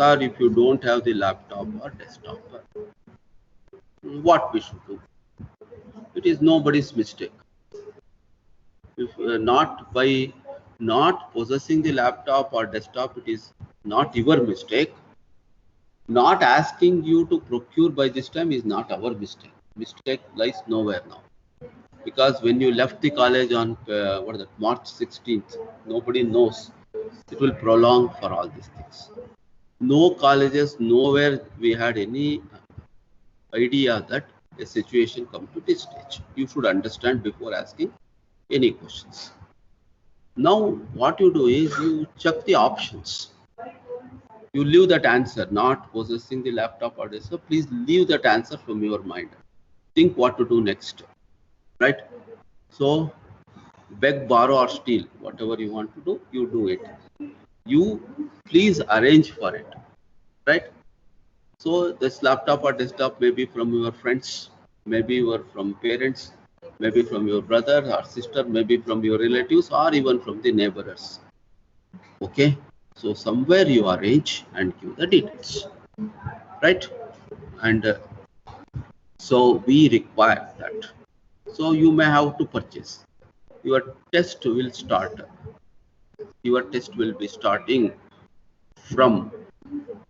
sir, if you don't have the laptop or desktop, what we should do? It is nobody's mistake. If not by not possessing the laptop or desktop, it is not your mistake. Not asking you to procure by this time is not our mistake. Mistake lies nowhere now. Because when you left the college on March 16th, nobody knows. It will prolong for all these things. No colleges, nowhere we had any idea that a situation come to this stage. You should understand before asking any questions. Now, what you do is you check the options. You leave that answer, not possessing the laptop or this. So please leave that answer from your mind. Think what to do next, right? So beg, borrow or steal, whatever you want to do, you do it. You please arrange for it, right? So this laptop or desktop may be from your friends, maybe from parents, maybe from your brother or sister, maybe from your relatives or even from the neighbors. Okay, so somewhere you arrange and give the details, right? And so we require that. So you may have to purchase. Your test will start. Your test will be starting from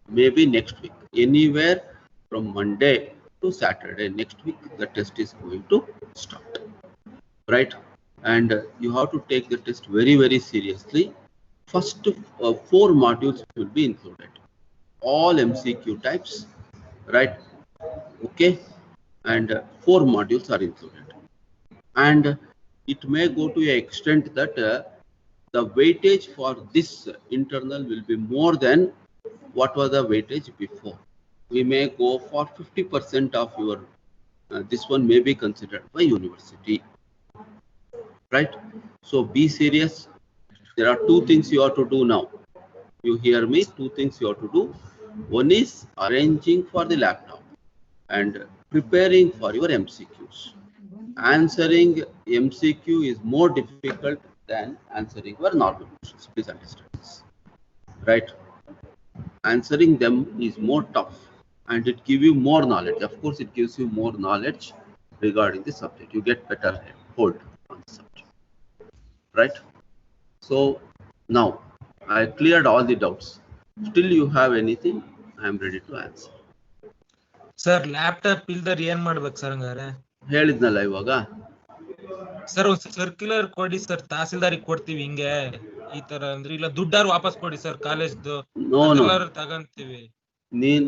maybe next week. Anywhere from Monday to Saturday next week, the test is going to start, right? And you have to take the test very, very seriously. First 4 modules will be included. All MCQ types, right? Okay, and 4 modules are included. And it may go to an extent that the weightage for this internal will be more than what was the weightage before. We may go for 50% of your, this one may be considered by university, right? So be serious. There are 2 things you have to do now. You hear me? 2 things you have to do. One is arranging for the laptop and preparing for your MCQs. Answering MCQ is more difficult than answering your normal questions. Please understand this, right? Answering them is more tough and it gives you more knowledge. Of course, it gives you more knowledge regarding the subject. You get better hold on the subject, right? So now I cleared all the doubts. Still you have anything? I am ready to answer. Sir, laptop ಇಲ್ದರ್ ಏನ್ ಮಾಡ್ಬೇಕು sir ಹಂಗಾರೆ? ಹೇಳಿದ್ನಲ್ಲ ಇವಾಗ. Sir circular ಕೊಡಿ sir, ತಹಸೀಲ್ದಾರಿಗೆ ಕೊಡ್ತೀವಿ ಹಿಂಗೆ ಈ ತರ ಅಂದ್ರೆ, ಇಲ್ಲ ದುಡ್ಡಾರು ವಾಪಸ್ ಕೊಡಿ ಸರ್ ಕಾಲೇಜ್ದು, ಎಲ್ಲರೂ ತಗಂತೀವಿ. ನೀನ್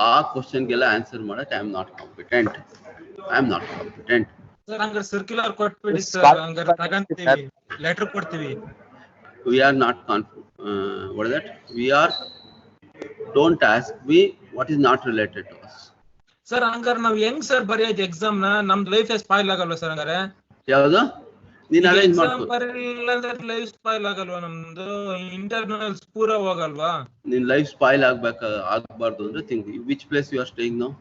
ಆ ಕ್ವಶನ್ಗೆಲ್ಲ ಆನ್ಸರ್ ಮಾಡಕ್ I am not competent. Sir ಹಂಗಾರೆ ಸರ್ಕ್ಯುಲರ್ ಕೊಟ್ಬಿಡಿ ಸರ್, ಹಂಗಾರೆ ತಗಂತೀವಿ, ಲೆಟರ್ ಕೊಡ್ತೀವಿ. We are not what is that? We are, don't ask me what is not related to us. Sir ಹಂಗಾರೆ ನಾವ್ ಹೆಂಗ್ ಸರ್ ಬರೆಯೋದು ಎಕ್ಸಾಮ್ ನ? ನಮ್ದು ಲೈಫ್ ಸ್ಪಾಯ್ಲ್ ಆಗಲ್ವಾ ಸರ್ ಹಂಗಾರೆ? ಯಾವುದು? ನೀನ್ ಅರೇಂಜ್ ಮಾಡ್ಕೊ. ಲೈಫ್ ಸ್ಪಾಯ್ಲ್ ಆಗಲ್ವಾ ನಮ್ದು? ಇಂಟರ್ನಲ್ಸ್ ಪೂರಾ ಹೋಗಲ್ವಾ? ನಿನ್ ಲೈಫ್ ಸ್ಪಾಯ್ಲ್ ಆಗ್ಬಾರ್ದು ಅಂದ್ರೆ think which place you are staying now?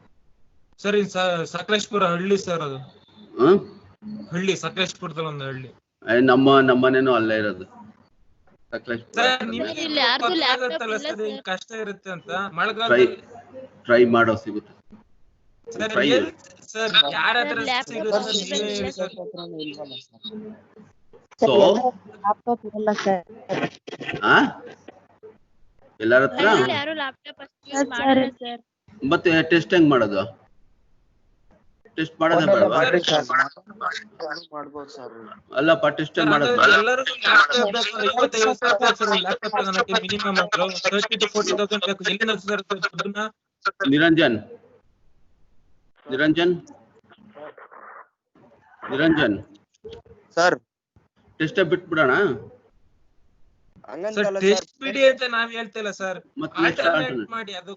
Sir in Sakleshpur ಹಳ್ಳಿ ಸರ್, ಅದು ಹಳ್ಳಿ, ಸಕಲೇಶ್ಪುರದಲ್ಲಿ ಒಂದು ಹಳ್ಳಿ. ನಮ್ಮ ಮನೇನು ಅಲ್ಲೇ ಇರೋದು. ಕಷ್ಟ ಇರುತ್ತೆ ಅಂತ ಮಳೆಗಾಲದಲ್ಲಿ ಟ್ರೈ ಮಾಡೋ ಸಿಗುತ್ತೆ ಸರ್. ಯಾರಾದ್ರೂ ಎಲ್ಲರ ಹತ್ರ ಮತ್ತೆ ಟೆಸ್ಟ್ ಹೆಂಗ್ ಮಾಡೋದು? ಟೆಸ್ಟ್ ಮಾಡೋದೇ ಬೇಡವಾ? ಅಲ್ಲಪ್ಪ, ಟೆಸ್ಟ್ ಹೆಂಗ್ ಮಾಡೋದು? ನಿರಂಜನ್ ಸರ್, ಟೆಸ್ಟ್ ಬಿಟ್ಬಿಡೋಣ. ಟೆಸ್ಟ್ ಬಿಡಿ ಅಂತ ನಾವ್ ಹೇಳ್ತಿಲ್ಲ ಸರ್, ಆಲ್ಟರ್ನೇಟ್ ಮಾಡಿ. ಅದು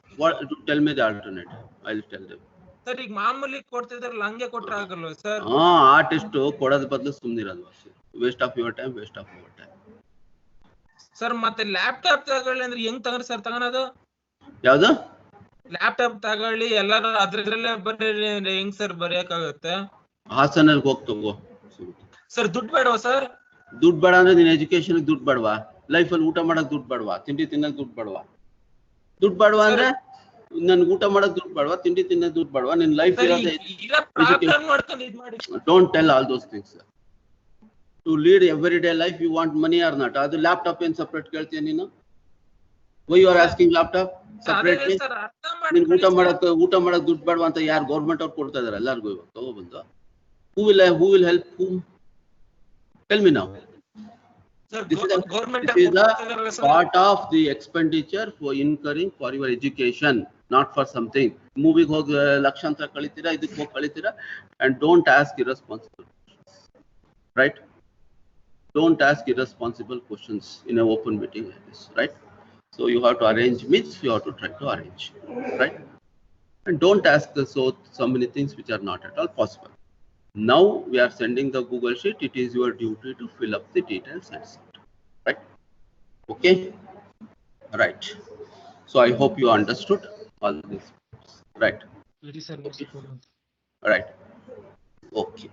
tell me the alternate, I will tell them. Sir ಈಗ ಮಾಮೂಲಿ ಕೊಡ್ತಿದ್ರಲ್ಲ ಹಂಗೆ ಕೊಟ್ರೆ ಆಗಲ್ವಾ ಸರ್? ಆ ಟೆಸ್ಟ್ ಕೊಡೋದ್ ಬದಲು ಸುಮ್ಮನಿರೋದು. Waste of your time. Sir ಮತ್ತೆ ಲ್ಯಾಪ್ಟಾಪ್ ತಗೊಳ್ಳಿ ಅಂದ್ರೆ ಹೆಂಗ್ ತಗೊಂಡ್ರಿ ಸರ್? ತಗೊಳೋದು ಯಾವ್ದು? ಲ್ಯಾಪ್ಟಾಪ್ ತಗೊಳ್ಳಿ, ಎಲ್ಲಾರು ಅದ್ರಲ್ಲೇ ಬರೀ ಹೆಂಗ್ ಸರ್ ಬರೆಯಕ್ಕಾಗತ್ತೆ? ಹಾಸನಲ್ಲಿ ಹೋಗಿ ತಗೋ. ಸರ್ ದುಡ್ಡು ಬೇಡವಾ ಸರ್? ದುಡ್ಡು ಬೇಡ ಅಂದ್ರೆ ನಿನ್ ಎಜುಕೇಶನ್ ದುಡ್ಡು ಬೇಡವಾ? ಲೈಫಲ್ಲಿ ಊಟ ಮಾಡಕ್ ದುಡ್ಡು ಬೇಡವಾ? ತಿಂಡಿ ತಿನ್ನಕ್ ದುಡ್ಡು ಬೇಡವಾ? ದುಡ್ಡು ಬೇಡವಾ ಅಂದ್ರೆ ನನ್ಗೆ ಊಟ ಮಾಡಕ್ ದುಡ್ಡು ಬೇಡವಾ, ತಿಂಡಿ ತಿನ್ನೋ ದುಡ್ಡು ಬೇಡವಾ, ನಿನ್ ಲೈಫ್ ಇರೋದೇ. Don't tell all those things. To lead every day life you want money or not. ಅದು ಲ್ಯಾಪ್ಟಾಪ್ ಏನ್ ಸಪ್ರೇಟ್ ಕೇಳ್ತೀಯ ನೀನು? Why you are asking laptop separately? ನಿನ್ಗೆ ಊಟ ಮಾಡಕ್ ದುಡ್ಡು ಬೇಡವಾ ಅಂತ ಯಾರು ಗೌರ್ಮೆಂಟ್ ಅವ್ರು ಕೊಡ್ತಾ ಇದಾರೆ ಎಲ್ಲಾರ್ಗು ಇವಾಗ ತಗೊಬಂದು? Who will help whom? Tell me now. This is the part of the expenditure for incurring for your education, not for something. Movie ಹೋಗಿ ಲಕ್ಷಾಂತರ ಕಳಿತೀರಾ, ಇದಕ್ಕೆ ಹೋಗಿ ಕಳಿತೀರಾ, and don't ask irresponsible questions, right? Don't ask irresponsible questions in an open meeting like this, right? So you have to arrange meets, you have to try to arrange, right? And don't ask so many things which are not at all possible. Now we are sending the Google Sheet. It is your duty to fill up the details and send. Right? Okay. Right. So I hope you understood all this. Right. Very sir. Okay. Right. Okay.